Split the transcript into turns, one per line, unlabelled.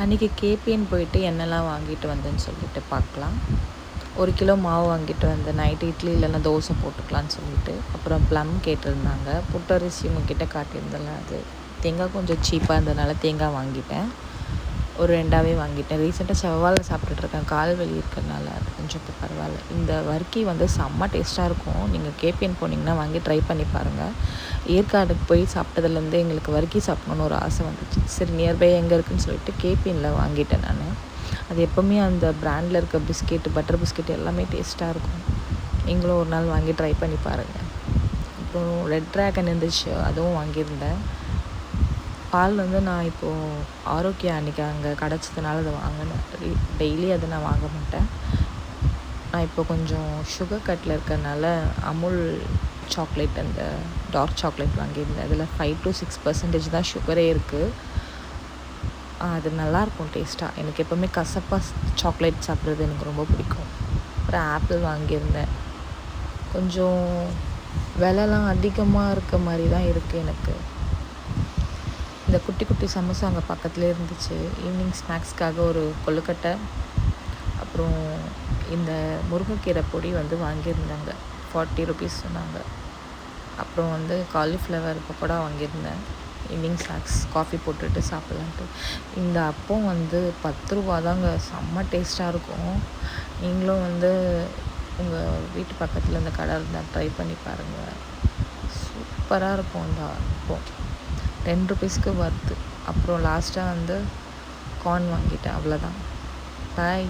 அன்றைக்கி கேபிஎன் போயிட்டு என்னெல்லாம் வாங்கிட்டு வந்தேன்னு சொல்லிட்டு பார்க்கலாம். 1 கிலோ மாவு வாங்கிட்டு வந்தேன். நைட்டு இட்லி இல்லைன்னா தோசை போட்டுக்கலான்னு சொல்லிட்டு. அப்புறம் ப்ளம் கேட்டிருந்தாங்க. புட்டரிசி உங்ககிட்ட காட்டியிருந்தேன்ல, அது தேங்காய் கொஞ்சம் சீப்பாக இருந்ததுனால தேங்காய் வாங்கிட்டேன். ஒரு 2ஆவே வாங்கிட்டேன். ரீசெண்டாக செவ்வாழை சாப்பிட்டுட்ருக்கேன். கால் வலி இருக்கிறதுனால அது கொஞ்சம் இப்போ பரவாயில்ல. இந்த வர்க்கி வந்து செம்ம டேஸ்ட்டாக இருக்கும். நீங்கள் கேபிஎன் போனீங்கன்னா வாங்கி ட்ரை பண்ணி பாருங்கள். ஏற்காடுக்கு போய் சாப்பிட்டதுலேருந்து எங்களுக்கு வர்க்கி சாப்பிட்ணுன்னு ஒரு ஆசை வந்துச்சு. சரி நியர்பை எங்கே இருக்குதுன்னு சொல்லிட்டு கேபிஎனில் வாங்கிட்டேன் நான். அது எப்போவுமே அந்த பிராண்டில் இருக்க பிஸ்கெட்டு, பட்டர் பிஸ்கெட் எல்லாமே டேஸ்ட்டாக இருக்கும். நீங்களும் ஒரு நாள் வாங்கி ட்ரை பண்ணி பாருங்கள். அப்புறம் ரெட் ட்ராகன் இருந்துச்சு, அதுவும் வாங்கியிருந்தேன். பால் வந்து நான் இப்போது ஆரோக்கியா அன்றைக்கி அங்கே கிடச்சதுனால அதை வாங்கினேன். டெய்லி அதை நான் வாங்க மாட்டேன். நான் இப்போ கொஞ்சம் சுகர் கட்டில் இருக்கிறதுனால அமுல் சாக்லேட், அந்த டார்க் சாக்லேட் வாங்கியிருந்தேன். அதில் 5 to 6% தான் சுகரே இருக்குது. அது நல்லாயிருக்கும் டேஸ்ட்டாக. எனக்கு எப்போவுமே கசப்பாக சாக்லேட் சாப்பிட்றது எனக்கு ரொம்ப பிடிக்கும். அப்புறம் ஆப்பிள் வாங்கியிருந்தேன். கொஞ்சம் விலைலாம் அதிகமாக இருக்க மாதிரி தான் இருக்குது எனக்கு. இந்த குட்டி குட்டி சமோசா அங்கே பக்கத்துலேயே இருந்துச்சு. ஈவினிங் ஸ்நாக்ஸ்க்காக ஒரு கொழுக்கட்டை, அப்புறம் இந்த முருங்கைக்கீரை பொடி வந்து வாங்கியிருந்தாங்க. 40 rupees சொன்னாங்க. அப்புறம் வந்து காலிஃப்ளவர் பக்கோடா வாங்கியிருந்தேன். ஈவினிங் ஸ்நாக்ஸ் காஃபி போட்டுட்டு சாப்பிட்லான்ட்டு. இந்த அப்பம் வந்து 10 ரூபா தாங்க. செம்ம டேஸ்ட்டாக இருக்கும். நீங்களும் வந்து உங்கள் வீட்டு பக்கத்தில் இந்த கடை இருந்தால் ட்ரை பண்ணி பாருங்கள். சூப்பராக இருக்கும் அந்த அப்பம். 10 rupeesக்கு வருது. அப்புறம் லாஸ்ட்டாக வந்து கார்ன் வாங்கிட்டேன். அவ்வளோதான். பாய்.